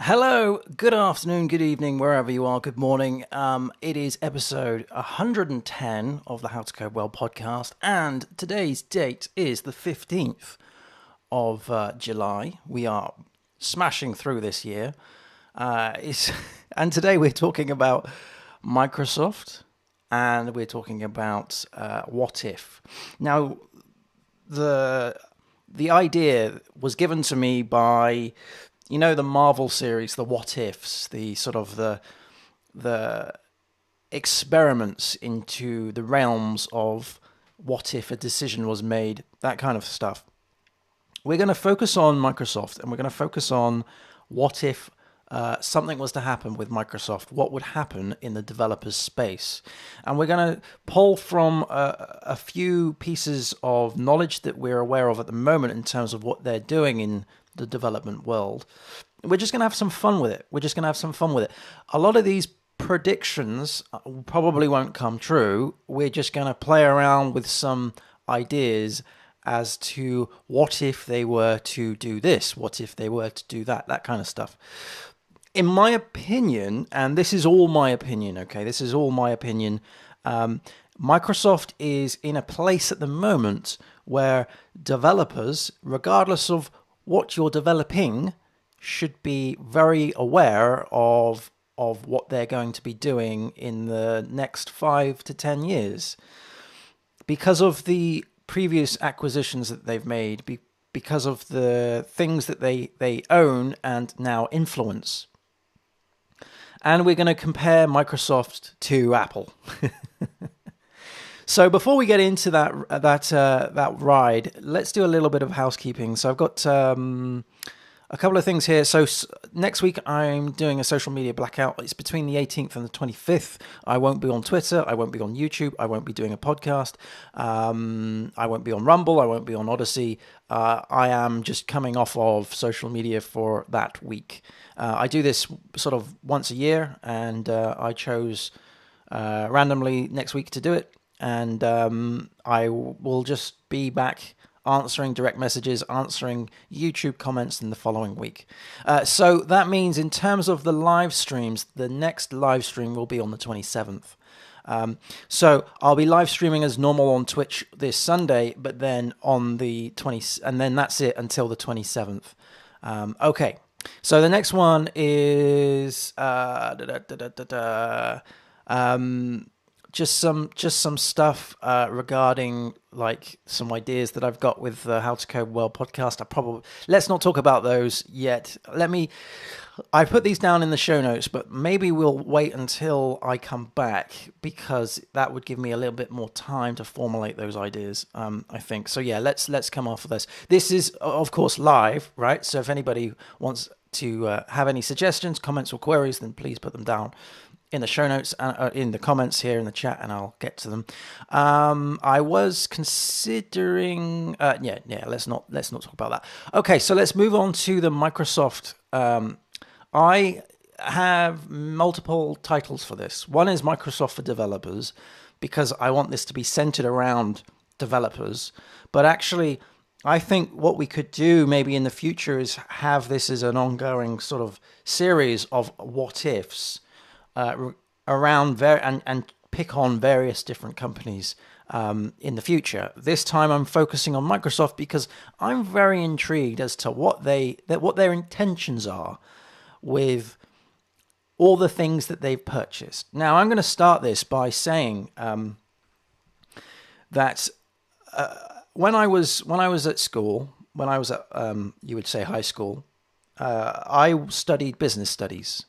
Hello, good afternoon, good evening, wherever you are, good morning. It is episode 110 of the How to Code Well podcast, and today's date is the 15th of July. We are smashing through this year. And today we're talking about Microsoft, and we're talking about what if. Now, the idea was given to me by... You know, the Marvel series, the what ifs, the sort of the experiments into the realms of what if a decision was made, that kind of stuff. We're going to focus on Microsoft, and we're going to focus on what if something was to happen with Microsoft, what would happen in the developers space. And we're going to pull from a few pieces of knowledge that we're aware of at the moment in terms of what they're doing in the development world. We're just going to have some fun with it. A lot of these predictions probably won't come true. We're just going to play around with some ideas as to what if they were to do this, what if they were to do that kind of stuff. In my opinion, and this is all my opinion, okay, Microsoft is in a place at the moment where developers, regardless of what you're developing, should be very aware of what they're going to be doing in the next 5 to 10 years. Because of the previous acquisitions that they've made, because of the things that they own and now influence. And we're going to compare Microsoft to Apple. So before we get into that ride, let's do a little bit of housekeeping. So I've got a couple of things here. So next week I'm doing a social media blackout. It's between the 18th and the 25th. I won't be on Twitter. I won't be on YouTube. I won't be doing a podcast. I won't be on Rumble. I won't be on Odyssey. I am just coming off of social media for that week. I do this sort of once a year, and I chose randomly next week to do it. And I will just be back answering direct messages, answering YouTube comments in the following week. So that means in terms of the live streams, the next live stream will be on the 27th. So I'll be live streaming as normal on Twitch this Sunday, but then on the 20th, and then that's it until the 27th. Okay. So the next one is just some stuff regarding like some ideas that I've got with the How to Code Well podcast. Let's not talk about those yet. I put these down in the show notes, but maybe we'll wait until I come back, because that would give me a little bit more time to formulate those ideas, I think. So yeah, let's come off of this. This is, of course, live, right? So if anybody wants to have any suggestions, comments, or queries, then please put them down in the show notes, in the comments here in the chat, and I'll get to them. I was considering, let's not talk about that. Okay, so let's move on to the Microsoft. I have multiple titles for this. One is Microsoft for Developers, because I want this to be centered around developers. But actually, I think what we could do maybe in the future is have this as an ongoing sort of series of what ifs around and pick on various different companies in the future. This time I'm focusing on Microsoft because I'm very intrigued as to what their intentions are with all the things that they've purchased. Now I'm going to start this by saying that when I was at school, when I was at you would say high school, I studied business studies,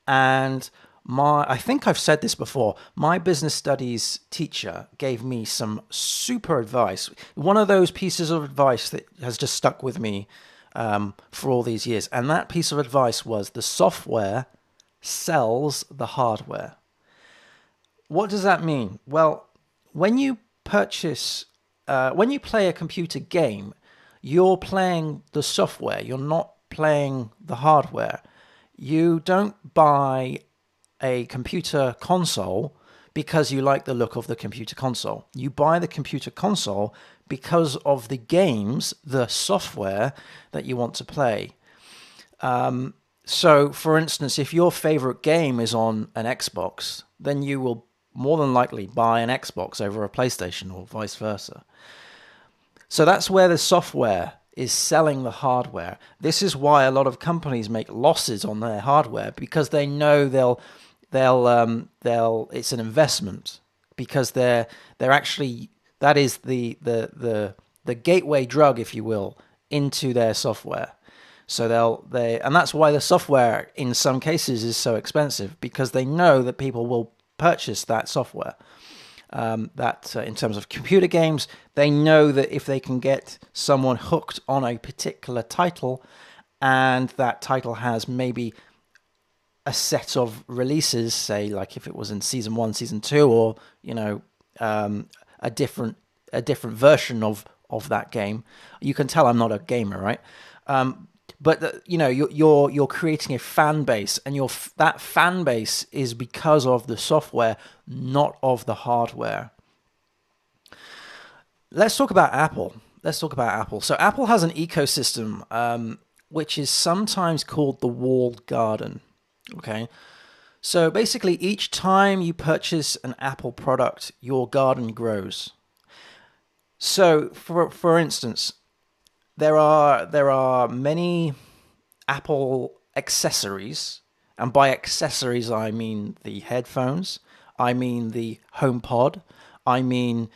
and I think I've said this before, my business studies teacher gave me some super advice. One of those pieces of advice that has just stuck with me for all these years. And that piece of advice was the software sells the hardware. What does that mean? Well, when you play a computer game, you're playing the software. You're not playing the hardware. You don't buy a computer console because you like the look of the computer console. You buy the computer console because of the games, the software that you want to play. So, for instance, if your favorite game is on an Xbox, then you will more than likely buy an Xbox over a PlayStation or vice versa. So that's where the software is selling the hardware. This is why a lot of companies make losses on their hardware, because they know they'll it's an investment, because they're actually, that is the gateway drug, if you will, into their software. So and that's why the software in some cases is so expensive, because they know that people will purchase that software. In terms of computer games, they know that if they can get someone hooked on a particular title, and that title has maybe a set of releases, say like if it was in season 1, season 2, or a different version of that game. You can tell I'm not a gamer, right? But you're creating a fan base, and that fan base is because of the software, not of the hardware. Let's talk about Apple. So Apple has an ecosystem which is sometimes called the walled garden. Okay, so basically each time you purchase an Apple product, your garden grows. So for instance, there are many Apple accessories, and by accessories I mean the headphones, I mean the HomePod, I mean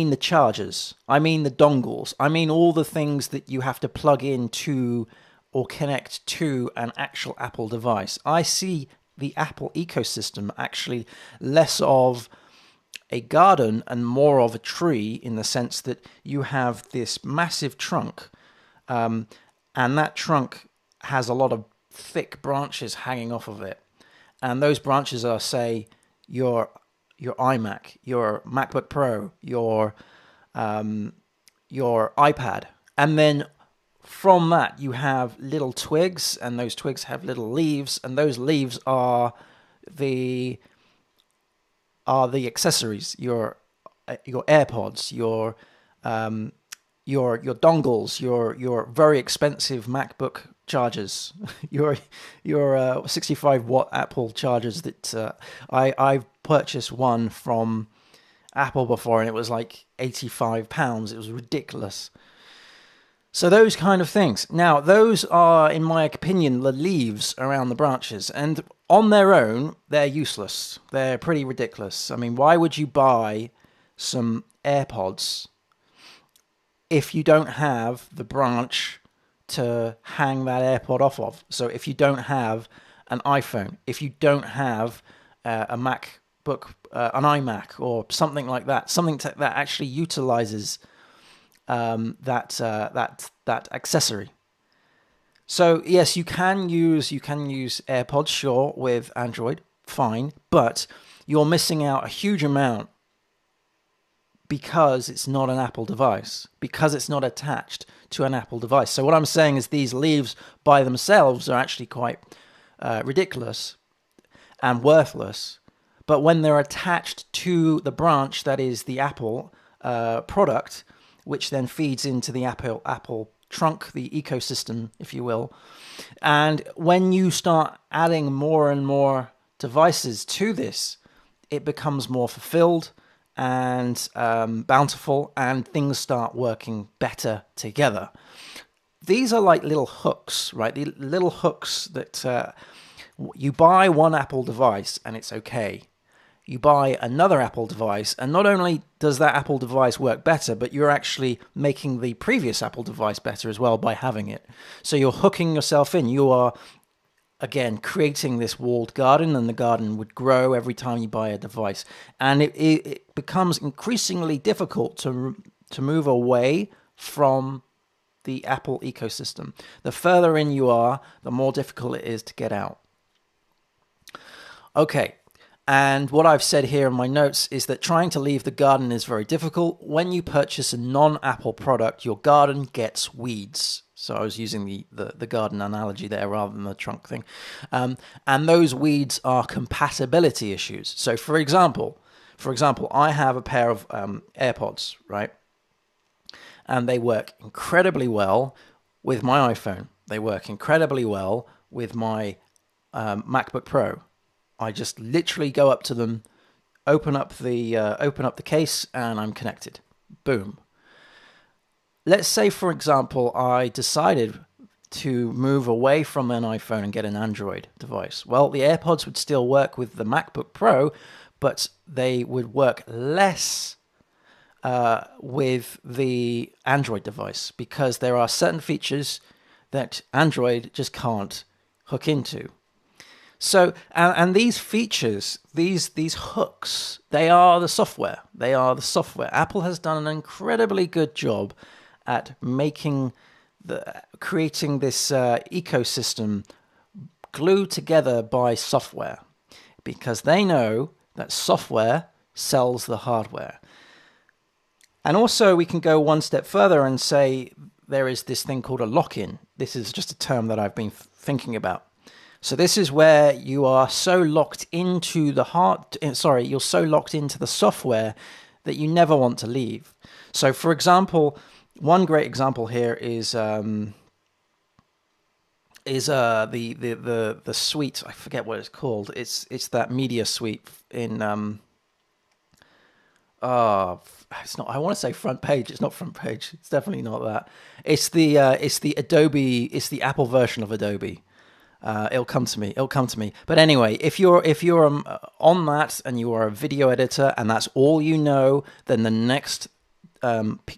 the chargers, I mean the dongles, I mean all the things that you have to plug into or connect to an actual Apple device. I see the Apple ecosystem actually less of a garden and more of a tree, in the sense that you have this massive trunk, and that trunk has a lot of thick branches hanging off of it, and those branches are, say, your iMac, your MacBook Pro, your iPad, and then from that you have little twigs, and those twigs have little leaves, and those leaves are the accessories, your AirPods, your dongles, your very expensive MacBook chargers, your 65-watt Apple chargers that I've purchased one from Apple before, and it was like £85. It was ridiculous. So those kind of things. Now, those are, in my opinion, the leaves around the branches, and on their own, they're useless. They're pretty ridiculous. I mean, why would you buy some AirPods if you don't have the branch to hang that AirPod off of? So if you don't have an iPhone, if you don't have a MacBook, an iMac, or something like that, that actually utilizes that accessory. So yes, you can use AirPods, sure, with Android, fine, but you're missing out a huge amount because it's not an Apple device, because it's not attached to an Apple device. So what I'm saying is these leaves by themselves are actually quite ridiculous and worthless, but when they're attached to the branch that is the Apple product, which then feeds into the Apple trunk, the ecosystem, if you will. And when you start adding more and more devices to this, it becomes more fulfilled and bountiful, and things start working better together. These are like little hooks, right? The little hooks that you buy one Apple device and it's okay. You buy another Apple device, and not only does that Apple device work better, but you're actually making the previous Apple device better as well by having it. So you're hooking yourself in. You are, again, creating this walled garden, and the garden would grow every time you buy a device. And it becomes increasingly difficult to move away from the Apple ecosystem. The further in you are, the more difficult it is to get out. Okay. And what I've said here in my notes is that trying to leave the garden is very difficult. When you purchase a non-Apple product, your garden gets weeds. So I was using the garden analogy there rather than the trunk thing. And those weeds are compatibility issues. So for example, I have a pair of AirPods, right? And they work incredibly well with my iPhone. They work incredibly well with my MacBook Pro. I just literally go up to them, open up the case, and I'm connected. Boom. Let's say, for example, I decided to move away from an iPhone and get an Android device. Well, the AirPods would still work with the MacBook Pro, but they would work less with the Android device because there are certain features that Android just can't hook into. So, and these features, these hooks, they are the software. They are the software. Apple has done an incredibly good job at creating this ecosystem glued together by software, because they know that software sells the hardware. And also we can go one step further and say there is this thing called a lock-in. This is just a term that I've been thinking about. So this is where you are so locked into you're so locked into the software that you never want to leave. So for example, one great example here is the suite. I forget what it's called. It's that media suite in it's not. I want to say front page. It's not front page. It's definitely not that. It's the Adobe. It's the Apple version of Adobe. It'll come to me. But anyway, if you're on that and you are a video editor and that's all you know, then the next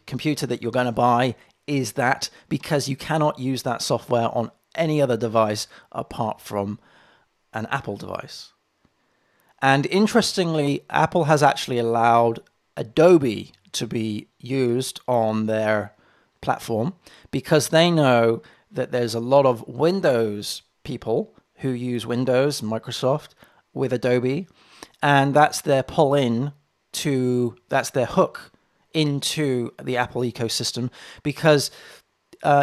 computer that you're going to buy is that, because you cannot use that software on any other device apart from an Apple device. And interestingly, Apple has actually allowed Adobe to be used on their platform because they know that there's a lot of Windows people who use Windows and Microsoft with Adobe, and that's their that's their hook into the Apple ecosystem, because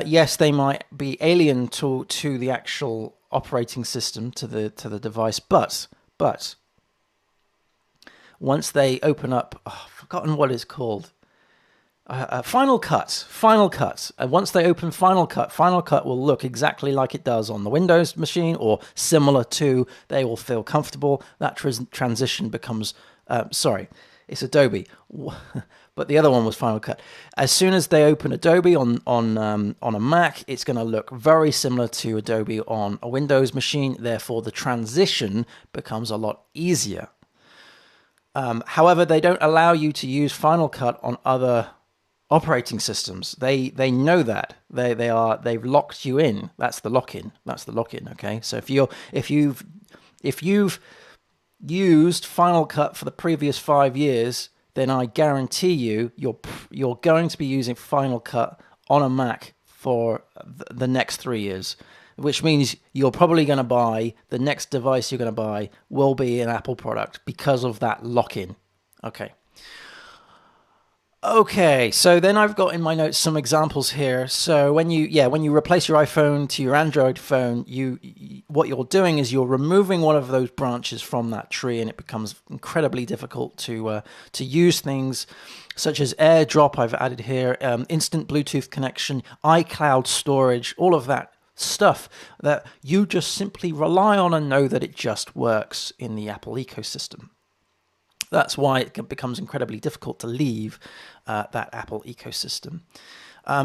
yes, they might be alien to the actual operating system, to the device, but once they open up, I've forgotten what it's called, Final Cut. And once they open Final Cut will look exactly like it does on the Windows machine, or similar to. They will feel comfortable. That transition becomes, it's Adobe, but the other one was Final Cut. As soon as they open Adobe on a Mac, it's going to look very similar to Adobe on a Windows machine. Therefore, the transition becomes a lot easier. However, they don't allow you to use Final Cut on other operating systems. They know that. They've locked you in. That's the lock-in. Okay. So if you've used Final Cut for the previous 5 years, then I guarantee you're going to be using Final Cut on a Mac for the next 3 years, which means you're probably going to buy, the next device you're going to buy will be an Apple product because of that lock-in. Okay, so then I've got in my notes some examples here. So when you replace your iPhone to your Android phone, what you're doing is you're removing one of those branches from that tree, and it becomes incredibly difficult to use things such as AirDrop. I've added here, instant Bluetooth connection, iCloud storage, all of that stuff that you just simply rely on and know that it just works in the Apple ecosystem. That's why it becomes incredibly difficult to leave that Apple ecosystem.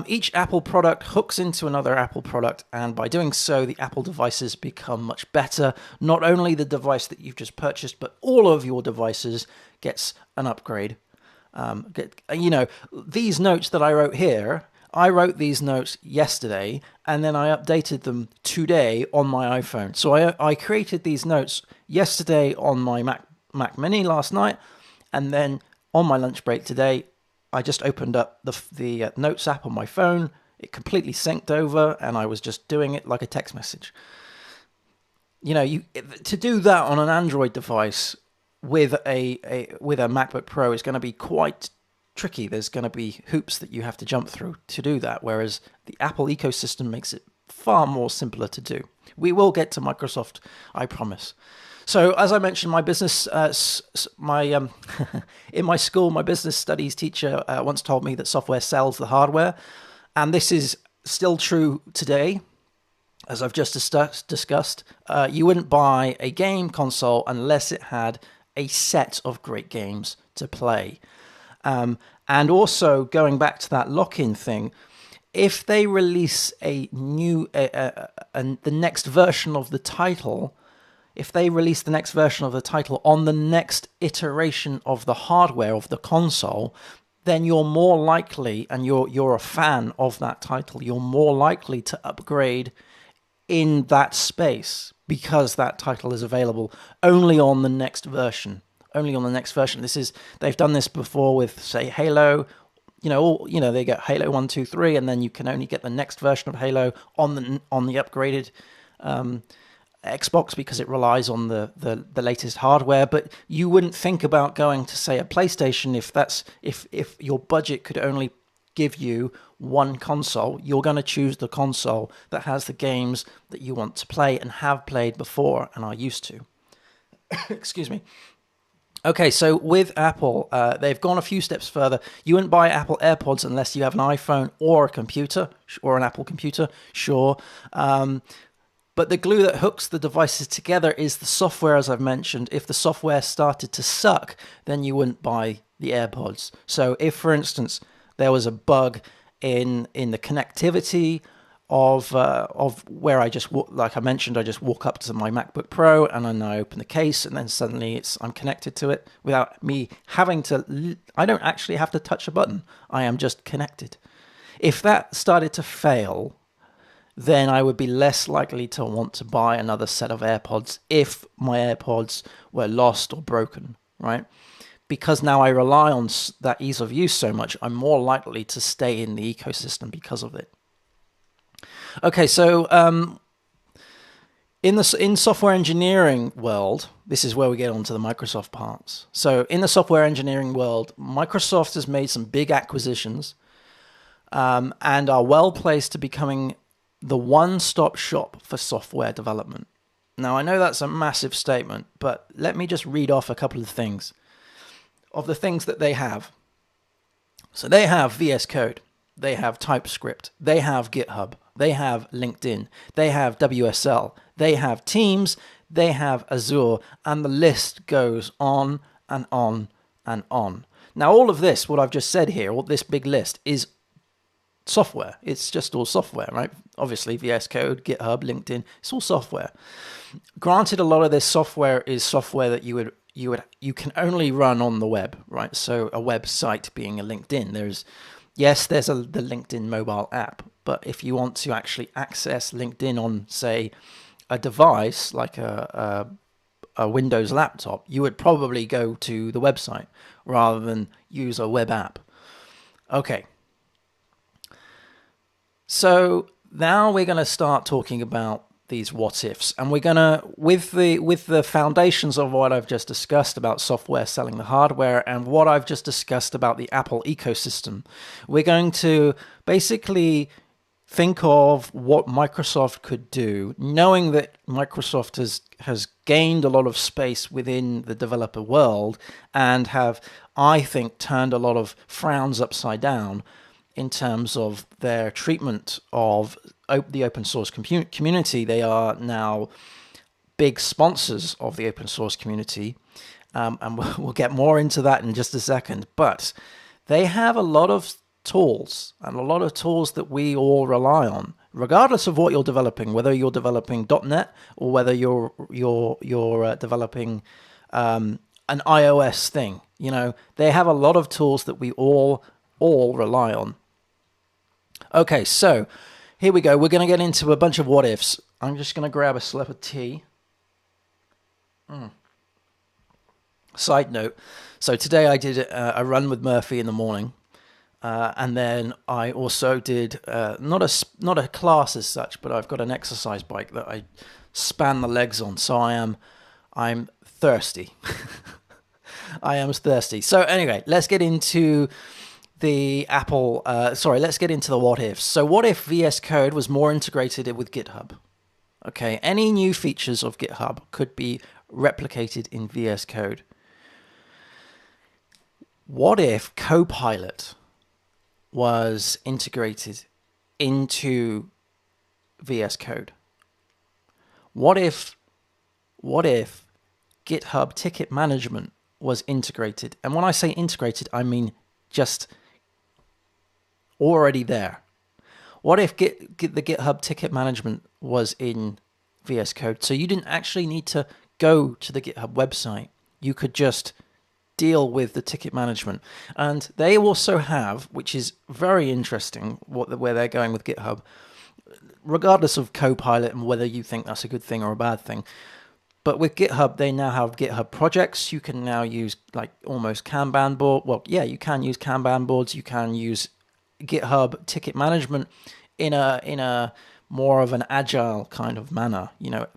Each Apple product hooks into another Apple product, and by doing so, the Apple devices become much better. Not only the device that you've just purchased, but all of your devices gets an upgrade. These notes that I wrote here, I wrote these notes yesterday, and then I updated them today on my iPhone. So I created these notes yesterday on my Mac Mini last night, and then on my lunch break today, I just opened up the Notes app on my phone. It completely synced over, and I was just doing it like a text message. To do that on an Android device with a MacBook Pro is going to be quite tricky. There's going to be hoops that you have to jump through to do that, whereas the Apple ecosystem makes it far more simpler to do. We will get to Microsoft, I promise. So, as I mentioned, my business, in my school, my business studies teacher once told me that software sells the hardware, and this is still true today, as I've just discussed. You wouldn't buy a game console unless it had a set of great games to play. And also, going back to that lock-in thing, if they release a new, the next version of the title, if they release the next version of the title on the next iteration of the hardware of the console, then you're more likely, and you're a fan of that title, you're more likely to upgrade in that space because that title is available only on the next version. Only on the next version. They've done this before with, say, Halo. They get Halo 1, 2, 3, and then you can only get the next version of Halo on the upgraded Xbox because it relies on the latest hardware. But you wouldn't think about going to, say, a PlayStation if your budget could only give you one console. You're going to choose the console that has the games that you want to play and have played before and are used to. Excuse me. Okay, so with Apple, they've gone a few steps further. You wouldn't buy Apple AirPods unless you have an iPhone or a computer, or an Apple computer, sure. But the glue that hooks the devices together is the software, as I've mentioned. If the software started to suck, then you wouldn't buy the AirPods. So if, for instance, there was a bug in the connectivity of where I just, like I mentioned, I just walk up to my MacBook Pro and then I open the case and then suddenly I'm connected to it without me having to, I don't actually have to touch a button. I am just connected. If that started to fail, then I would be less likely to want to buy another set of AirPods if my AirPods were lost or broken, right? Because now I rely on that ease of use so much, I'm more likely to stay in the ecosystem because of it. Okay, so in software engineering world, this is where we get onto the Microsoft parts. So in the software engineering world, Microsoft has made some big acquisitions and are well placed to becoming the one-stop shop for software development. Now, I know that's a massive statement, but let me just read off a couple of things of the things that they have. So they have VS Code, they have TypeScript, they have GitHub, they have LinkedIn, they have WSL, they have Teams, they have Azure, and the list goes on and on and on. Now, all of this, what I've just said here, all this big list, is software. It's just all software, right? Obviously, VS Code, GitHub, LinkedIn, it's all software. Granted, a lot of this software is software that you can only run on the web, right? So a website being a LinkedIn. There's the LinkedIn mobile app, but if you want to actually access LinkedIn on, say, a device like a Windows laptop, you would probably go to the website rather than use a web app. Okay. So now we're going to start talking about these what ifs, and we're going to, with the foundations of what I've just discussed about software selling the hardware and what I've just discussed about the Apple ecosystem, we're going to basically think of what Microsoft could do, knowing that Microsoft has gained a lot of space within the developer world and have, I think, turned a lot of frowns upside down in terms of their treatment of the open source community. They are now big sponsors of the open source community, and we'll get more into that in just a second. But they have a lot of tools, and a lot of tools that we all rely on, regardless of what you're developing, whether you're developing .NET or whether you're developing an iOS thing. You know, they have a lot of tools that we all rely on. Okay, so here we go. We're going to get into a bunch of what ifs. I'm just going to grab a slip of tea. Side note, so today I did a run with Murphy in the morning, and then I also did not a class as such, but I've got an exercise bike that I span the legs on. So I'm thirsty. I am thirsty. So anyway, let's get into the let's get into the what ifs. So what if VS Code was more integrated with GitHub? Okay, any new features of GitHub could be replicated in VS Code. What if Copilot was integrated into VS Code? What if GitHub ticket management was integrated? And when I say integrated, I mean just already there. What if the GitHub ticket management was in VS Code? So you didn't actually need to go to the GitHub website. You could just deal with the ticket management. And they also have, which is very interesting, where they're going with GitHub, regardless of Copilot and whether you think that's a good thing or a bad thing. But with GitHub, they now have GitHub projects. You can now use like almost Kanban board. Well, yeah, you can use Kanban boards. You can use GitHub ticket management in a more of an agile kind of manner.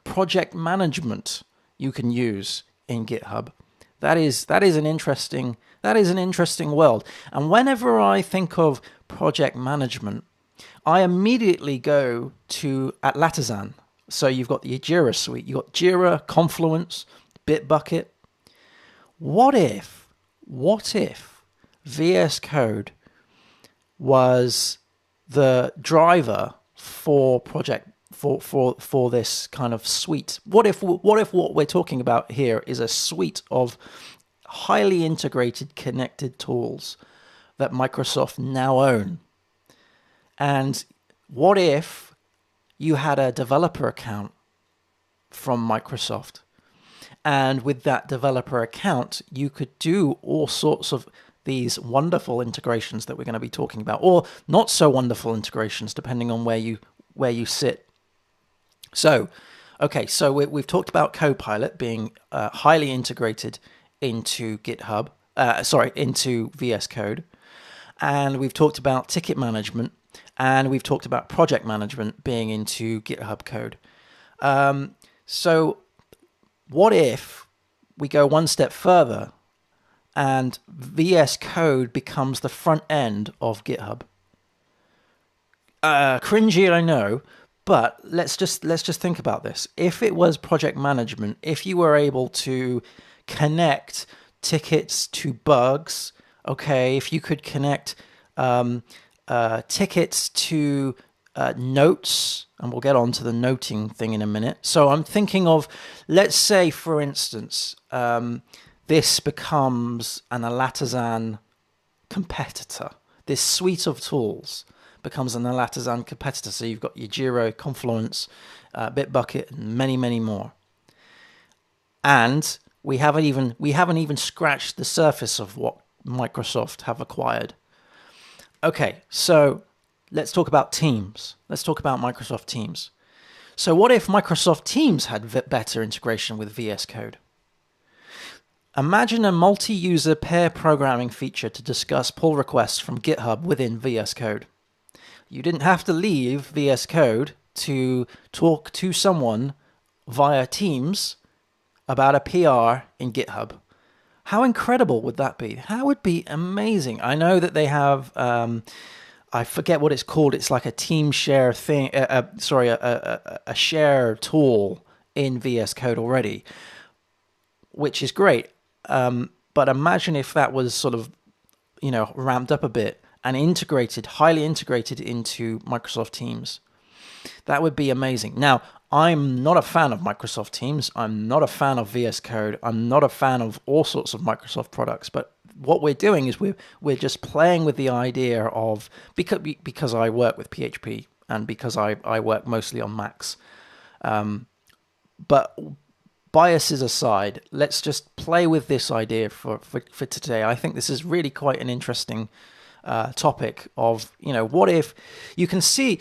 Project management you can use in GitHub. That is an interesting world. And whenever I think of project management, I immediately go to Atlassian. So you've got the Jira suite. You've got Jira, Confluence, Bitbucket. What if VS Code was the driver for project for this kind of suite? What if what we're talking about here is a suite of highly integrated, connected tools that Microsoft now own? And what if you had a developer account from Microsoft? And with that developer account, you could do all sorts of these wonderful integrations that we're going to be talking about, or not so wonderful integrations, depending on where you sit. So, okay, so we've talked about Copilot being highly integrated into GitHub, into VS Code, and we've talked about ticket management, and we've talked about project management being into GitHub code. So what if we go one step further and VS Code becomes the front end of GitHub? Cringy, I know, but let's just think about this. If it was project management, if you were able to connect tickets to bugs, okay, if you could connect tickets to notes, and we'll get on to the noting thing in a minute. So I'm thinking of, let's say, for instance, this becomes an Atlassian competitor. This suite of tools becomes an Atlassian competitor. So you've got your Jira, Confluence, Bitbucket, and many, many more. And we haven't even scratched the surface of what Microsoft have acquired. Okay, so let's talk about Teams. Let's talk about Microsoft Teams. So what if Microsoft Teams had better integration with VS Code? Imagine a multi-user pair programming feature to discuss pull requests from GitHub within VS Code. You didn't have to leave VS Code to talk to someone via Teams about a PR in GitHub. How incredible would that be? That would be amazing. I know that they have, I forget what it's called. It's like a team share thing. A share tool in VS Code already, which is great. But imagine if that was sort of, ramped up a bit and highly integrated into Microsoft Teams. That would be amazing. Now, I'm not a fan of Microsoft Teams. I'm not a fan of VS Code. I'm not a fan of all sorts of Microsoft products. But what we're doing is we're just playing with the idea of, because I work with PHP and because I work mostly on Macs. But biases aside, let's just play with this idea for today. I think this is really quite an interesting topic of, what if you can see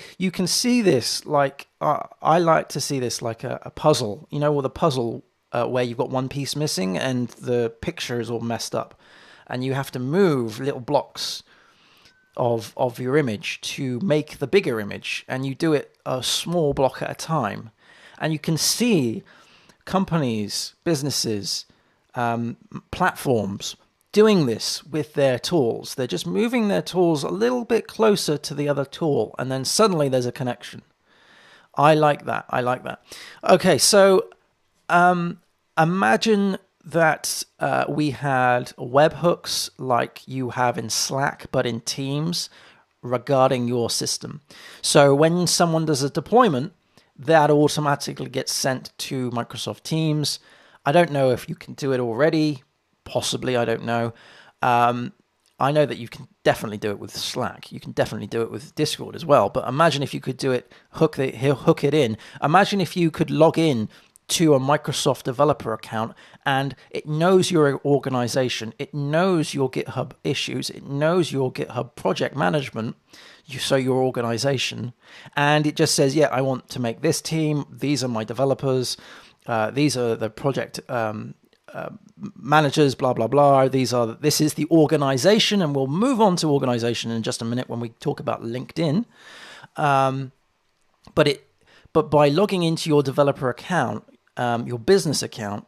this like, I like to see this like a puzzle, with a puzzle where you've got one piece missing and the picture is all messed up and you have to move little blocks of your image to make the bigger image, and you do it a small block at a time, and you can see companies, businesses, platforms doing this with their tools. They're just moving their tools a little bit closer to the other tool, and then suddenly there's a connection. I like that. Okay, so imagine that we had webhooks like you have in Slack, but in Teams, regarding your system. So when someone does a deployment, that automatically gets sent to Microsoft Teams. I don't know if you can do it already. Possibly, I don't know. I know that you can definitely do it with Slack. You can definitely do it with Discord as well. But imagine if you could do it, hook it in. Imagine if you could log in to a Microsoft developer account and it knows your organization. It knows your GitHub issues. It knows your GitHub project management. So your organization. And it just says, yeah, I want to make this team. These are my developers. These are the project managers, blah, blah, blah. This is the organization, and we'll move on to organization in just a minute when we talk about LinkedIn. But by logging into your developer account, your business account,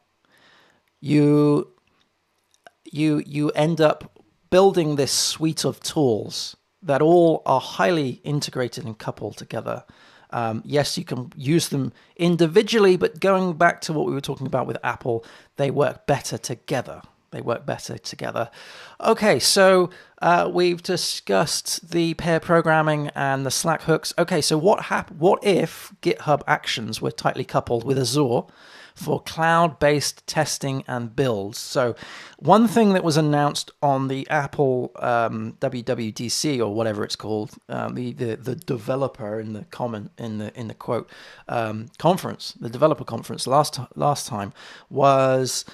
you end up building this suite of tools that all are highly integrated and coupled together. Yes, you can use them individually, but going back to what we were talking about with Apple, they work better together. Okay, so we've discussed the pair programming and the Slack hooks. Okay, so what if GitHub Actions were tightly coupled with Azure for cloud-based testing and builds? So one thing that was announced on the Apple WWDC, or whatever it's called, the developer in the comment in the quote conference, the developer conference last time, was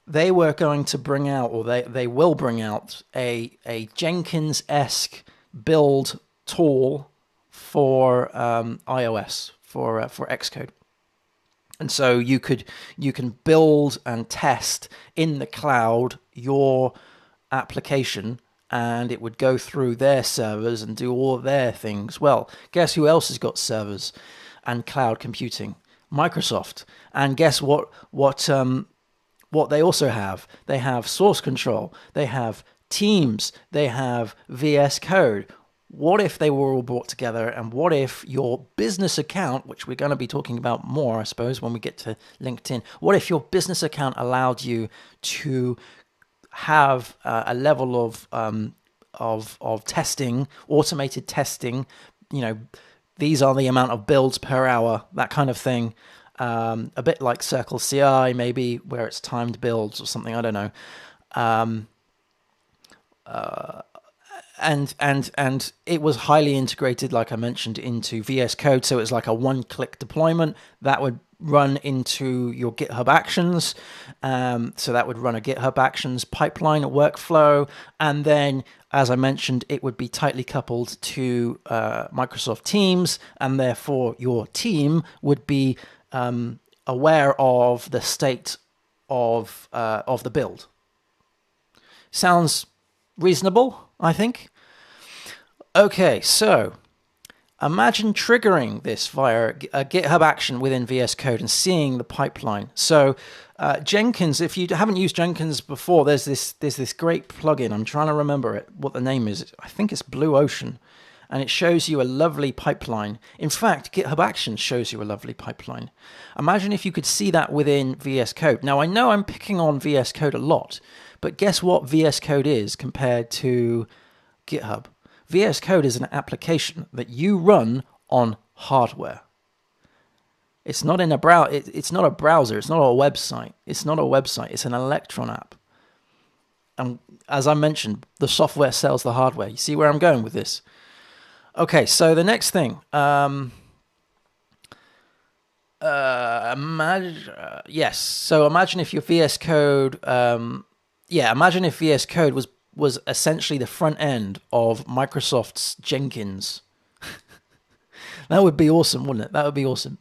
they were going to bring out, or they will bring out, a Jenkins-esque build tool for iOS, for Xcode. And so you can build and test in the cloud your application, and it would go through their servers and do all their things. Well, guess who else has got servers and cloud computing? Microsoft. And guess what they also have? They have source control. They have Teams. They have VS Code. What if they were all brought together, and what if your business account, which we're going to be talking about more, I suppose, when we get to LinkedIn, what if your business account allowed you to have a level of testing, automated testing, these are the amount of builds per hour, that kind of thing, a bit like Circle CI maybe, where it's timed builds or something, I don't know. And it was highly integrated, like I mentioned, into VS Code. So it's like a one-click deployment that would run into your GitHub Actions. So that would run a GitHub Actions pipeline, a workflow. And then, as I mentioned, it would be tightly coupled to Microsoft Teams. And therefore, your team would be aware of the state of the build. Sounds reasonable, I think. Okay, so imagine triggering this via a GitHub action within VS Code and seeing the pipeline. So Jenkins, if you haven't used Jenkins before, there's this great plugin. I'm trying to remember what the name is. I think it's Blue Ocean, and it shows you a lovely pipeline. In fact, GitHub Actions shows you a lovely pipeline. Imagine if you could see that within VS Code. Now, I know I'm picking on VS Code a lot, but guess what VS Code is compared to GitHub? VS Code is an application that you run on hardware. It's not in a browser. It's not a browser. It's not a website. It's not a website. It's an Electron app. And as I mentioned, the software sells the hardware. You see where I'm going with this? Okay, so the next thing. Yes. So imagine if your VS Code. Imagine if VS Code was essentially the front end of Microsoft's Jenkins. That would be awesome, wouldn't it? That would be awesome.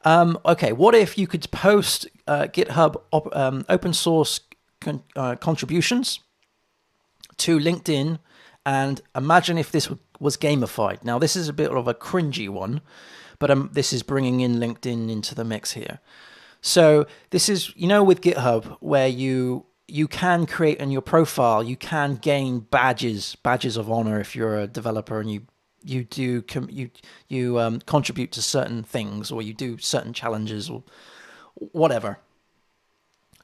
Okay, what if you could post GitHub open source contributions to LinkedIn, and imagine if this was gamified. Now, this is a bit of a cringy one, but this is bringing in LinkedIn into the mix here. So this is, with GitHub, where you can create in your profile, you can gain badges of honor if you're a developer and you contribute to certain things, or you do certain challenges or whatever.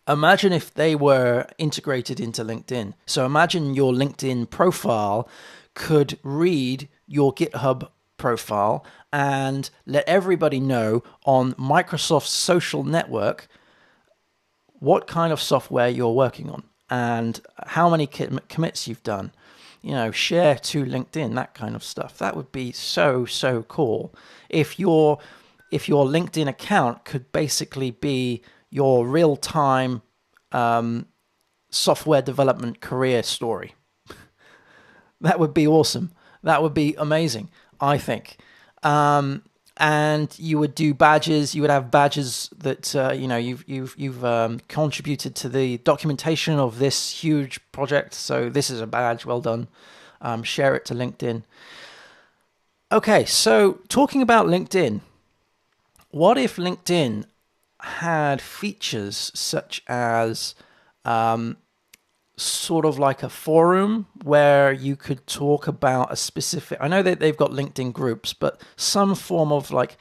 Imagine if they were integrated into LinkedIn. So imagine your LinkedIn profile could read your GitHub profile and let everybody know on Microsoft's social network what kind of software you're working on and how many commits you've done. Share to LinkedIn, that kind of stuff. That would be so cool. If your LinkedIn account could basically be your real-time software development career story. That would be awesome. That would be amazing, I think. And you would do badges. You would have badges that you've contributed to the documentation of this huge project. So this is a badge. Well done. Share it to LinkedIn. Okay, so talking about LinkedIn, what if LinkedIn had features such as sort of like a forum where you could talk about a specific, I know that they've got LinkedIn groups, but some form of like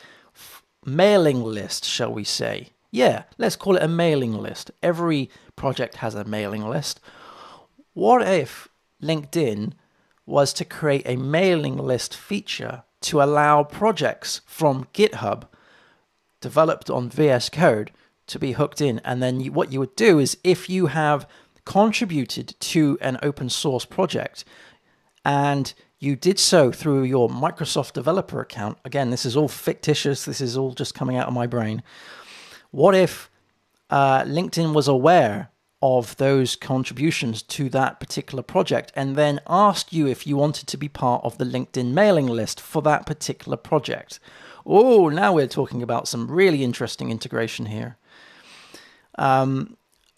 mailing list, shall we say? Yeah, let's call it a mailing list. Every project has a mailing list. What if LinkedIn was to create a mailing list feature to allow projects from GitHub developed on VS Code to be hooked in? And then what you would do is, if you have contributed to an open source project and you did so through your Microsoft developer account, again, this is all fictitious, this is all just coming out of my brain. What if LinkedIn was aware of those contributions to that particular project and then asked you if you wanted to be part of the LinkedIn mailing list for that particular project? Oh, now we're talking about some really interesting integration here.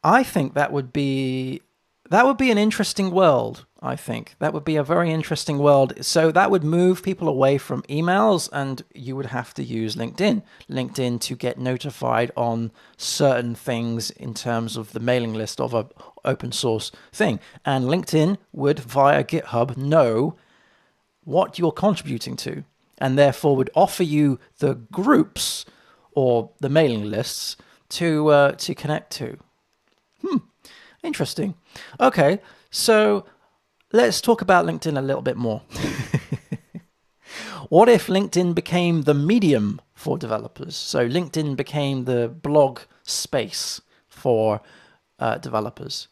I think that would be an interesting world. I think that would be a very interesting world. So that would move people away from emails, and you would have to use LinkedIn to get notified on certain things in terms of the mailing list of an open source thing. And LinkedIn would, via GitHub, know what you're contributing to, and therefore would offer you the groups or the mailing lists to connect to. Interesting. Okay, so let's talk about LinkedIn a little bit more. What if LinkedIn became the medium for developers? So LinkedIn became the blog space for developers.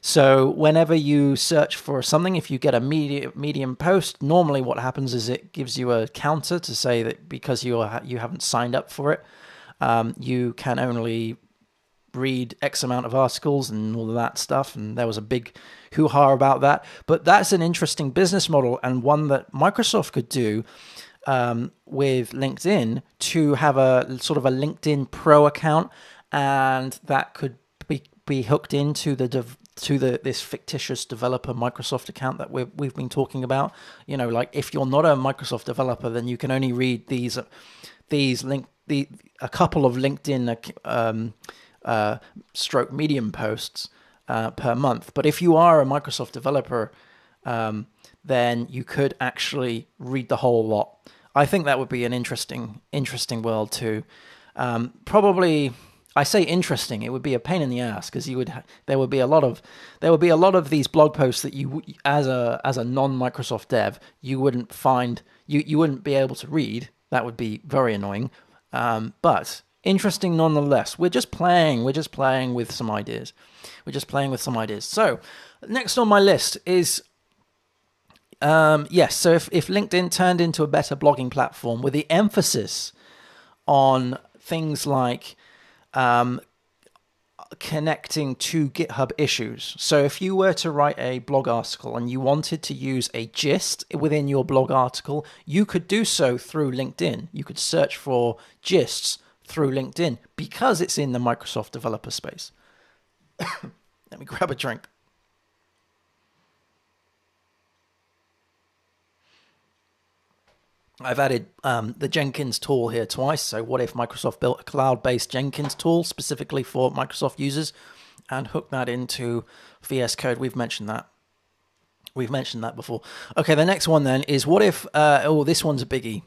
So whenever you search for something, if you get a Medium post, normally what happens is it gives you a counter to say that because you haven't signed up for it, you can only read X amount of articles and all of that stuff, and there was a big hoo-ha about that. But that's an interesting business model, and one that Microsoft could do with LinkedIn, to have a sort of a LinkedIn Pro account, and that could be hooked into this fictitious developer Microsoft account that we've been talking about. Like if you're not a Microsoft developer, then you can only read a couple of LinkedIn stroke Medium posts per month. But if you are a Microsoft developer, then you could actually read the whole lot. I think that would be an interesting world too. Probably, I say interesting, it would be a pain in the ass, because there would be a lot of these blog posts that you, as a non-Microsoft dev, you wouldn't find, you wouldn't be able to read. That would be very annoying. But interesting nonetheless. We're just playing with some ideas. So next on my list is, so if LinkedIn turned into a better blogging platform with the emphasis on things like connecting to GitHub issues. So if you were to write a blog article and you wanted to use a gist within your blog article, you could do so through LinkedIn. You could search for gists through LinkedIn because it's in the Microsoft developer space. Let me grab a drink. I've added the Jenkins tool here twice. So what if Microsoft built a cloud-based Jenkins tool specifically for Microsoft users and hooked that into VS Code? We've mentioned that before. Okay, the next one then is, what if, this one's a biggie.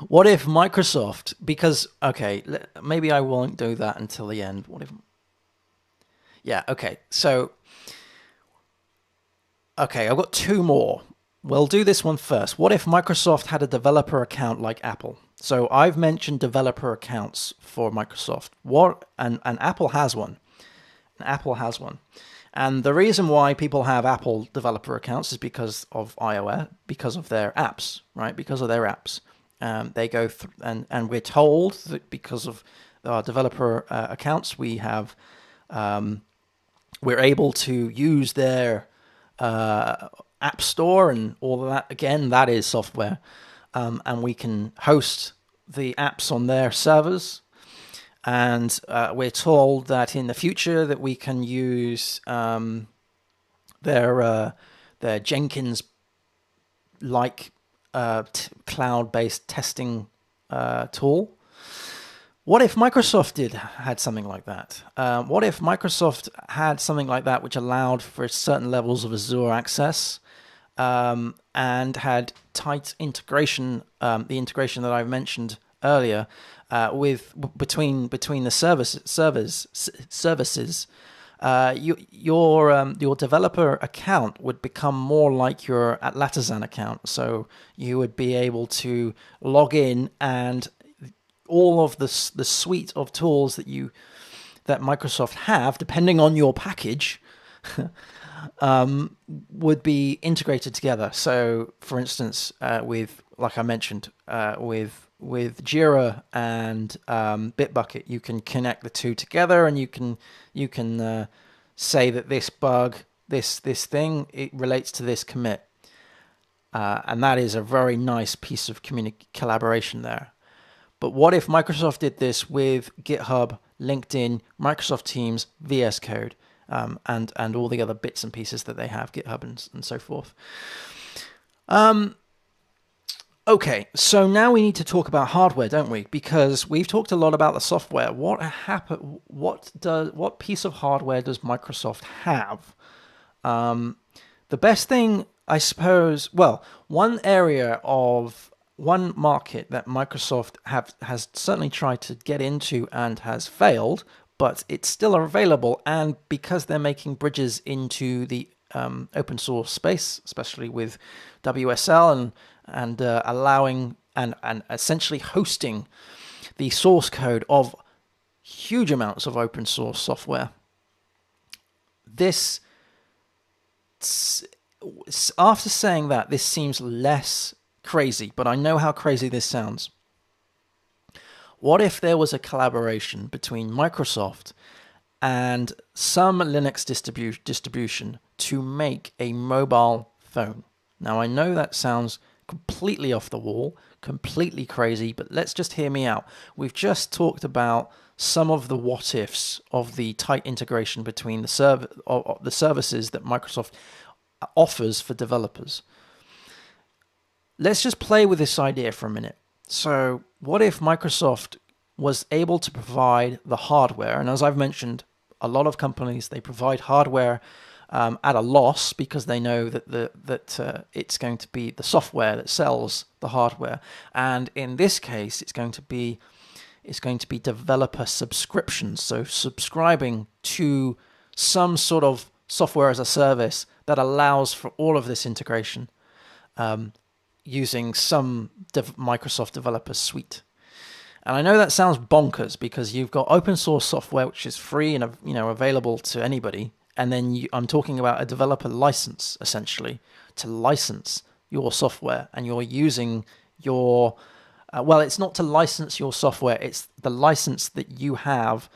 What if Microsoft, because, okay, maybe I won't do that until the end. So, okay, I've got two more. We'll do this one first. What if Microsoft had a developer account like Apple? So I've mentioned developer accounts for Microsoft. And Apple has one. Apple has one. And the reason why people have Apple developer accounts is because of iOS, because of their apps, right? Because of their apps. They go through, and we're told that because of our developer accounts, we're able to use their App Store and all of that. Again, that is software. And we can host the apps on their servers. And we're told that in the future that we can use their Jenkins-like cloud-based testing tool. What if Microsoft had something like that? What if Microsoft had something like that which allowed for certain levels of Azure access and had tight integration, the integration that I've mentioned earlier, between the services? Your developer account would become more like your Atlassian account. So you would be able to log in, and all of the suite of tools that Microsoft have, depending on your package, would be integrated together. So, for instance, like I mentioned, with Jira and Bitbucket, you can connect the two together, and you can say that this bug, this thing, it relates to this commit, and that is a very nice piece of collaboration there. But what if Microsoft did this with GitHub, LinkedIn, Microsoft Teams, VS Code, and all the other bits and pieces that they have, GitHub and so forth? Okay, so now we need to talk about hardware, don't we? Because we've talked a lot about the software. What piece of hardware does Microsoft have? The best thing, I suppose, well, one market that Microsoft has certainly tried to get into and has failed, but it's still available, and because they're making bridges into the open source space, especially with WSL and allowing and essentially hosting the source code of huge amounts of open source software. After saying that, this seems less crazy, but I know how crazy this sounds. What if there was a collaboration between Microsoft and some Linux distribution to make a mobile phone? Now, I know that sounds completely off the wall, completely crazy, but let's just hear me out. We've just talked about some of the what ifs of the tight integration between the services that Microsoft offers for developers. Let's just play with this idea for a minute. So what if Microsoft was able to provide the hardware? And as I've mentioned, a lot of companies, they provide hardware at a loss because they know that it's going to be the software that sells the hardware. And in this case, it's going to be developer subscriptions. So subscribing to some sort of software as a service that allows for all of this integration using some Microsoft developer suite. And I know that sounds bonkers because you've got open source software which is free and available to anybody, and then I'm talking about a developer license essentially to license your software, and you're using your it's not to license your software, it's the license that you have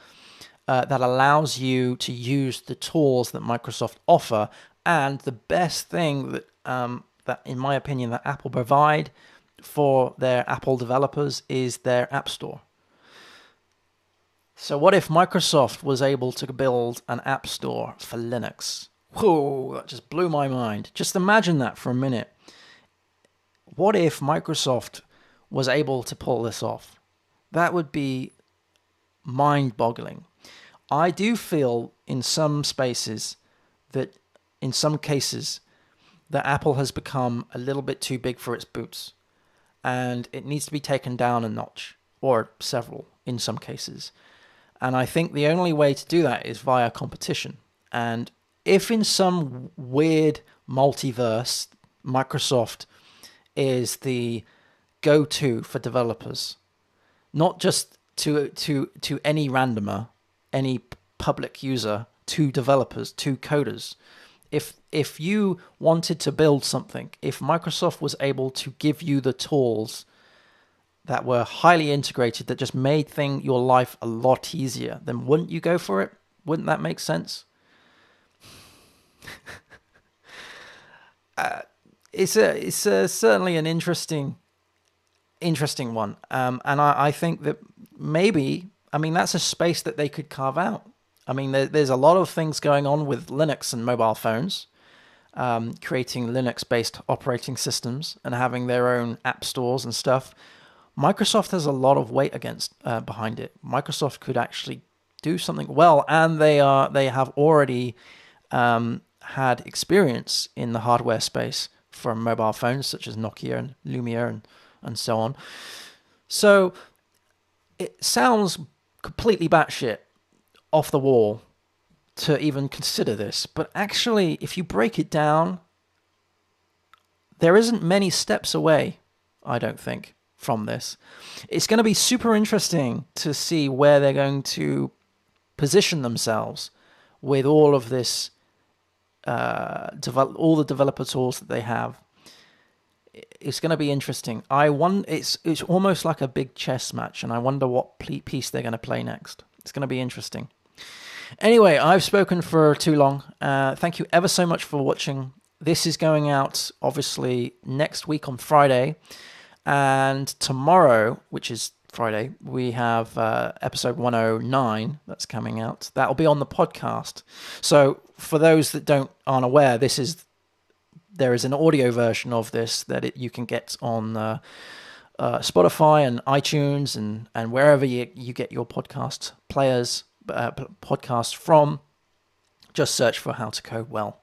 that allows you to use the tools that Microsoft offer. And the best thing that in my opinion, that Apple provide for their Apple developers is their App Store. So what if Microsoft was able to build an App Store for Linux? Whoa, that just blew my mind. Just imagine that for a minute. What if Microsoft was able to pull this off? That would be mind-boggling. I do feel in some cases that Apple has become a little bit too big for its boots, and it needs to be taken down a notch, or several in some cases. And I think the only way to do that is via competition. And if in some weird multiverse Microsoft is the go-to for developers, not just to any randomer, any public user, to developers, to coders. If you wanted to build something, if Microsoft was able to give you the tools that were highly integrated, that just made your life a lot easier, then wouldn't you go for it? Wouldn't that make sense? It's certainly an interesting one, and I think that maybe, that's a space that they could carve out. There's a lot of things going on with Linux and mobile phones, creating Linux-based operating systems and having their own app stores and stuff. Microsoft has a lot of weight behind it. Microsoft could actually do something well, and they have already had experience in the hardware space for mobile phones such as Nokia and Lumia and so on. So it sounds completely batshit off the wall to even consider this, but actually, if you break it down, there isn't many steps away, I don't think, from this. It's going to be super interesting to see where they're going to position themselves with all of this, all the developer tools that they have. It's going to be interesting. It's almost like a big chess match, and I wonder what piece they're going to play next. It's going to be interesting. Anyway, I've spoken for too long. Thank you ever so much for watching. This is going out, obviously, next week on Friday. And tomorrow, which is Friday, we have episode 109 that's coming out. That'll be on the podcast. So for those that aren't aware, there is an audio version of this that you can get on Spotify and iTunes and wherever you get your podcast players, podcasts from. Just search for How to Code Well.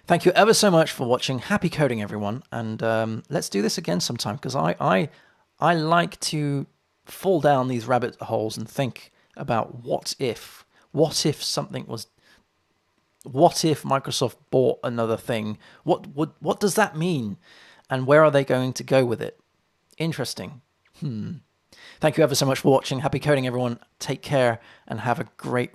Thank you ever so much for watching. Happy coding, everyone. And let's do this again sometime, because I like to fall down these rabbit holes and think about what if Microsoft bought another thing? What does that mean? And where are they going to go with it? Interesting. Thank you ever so much for watching. Happy coding, everyone. Take care and have a great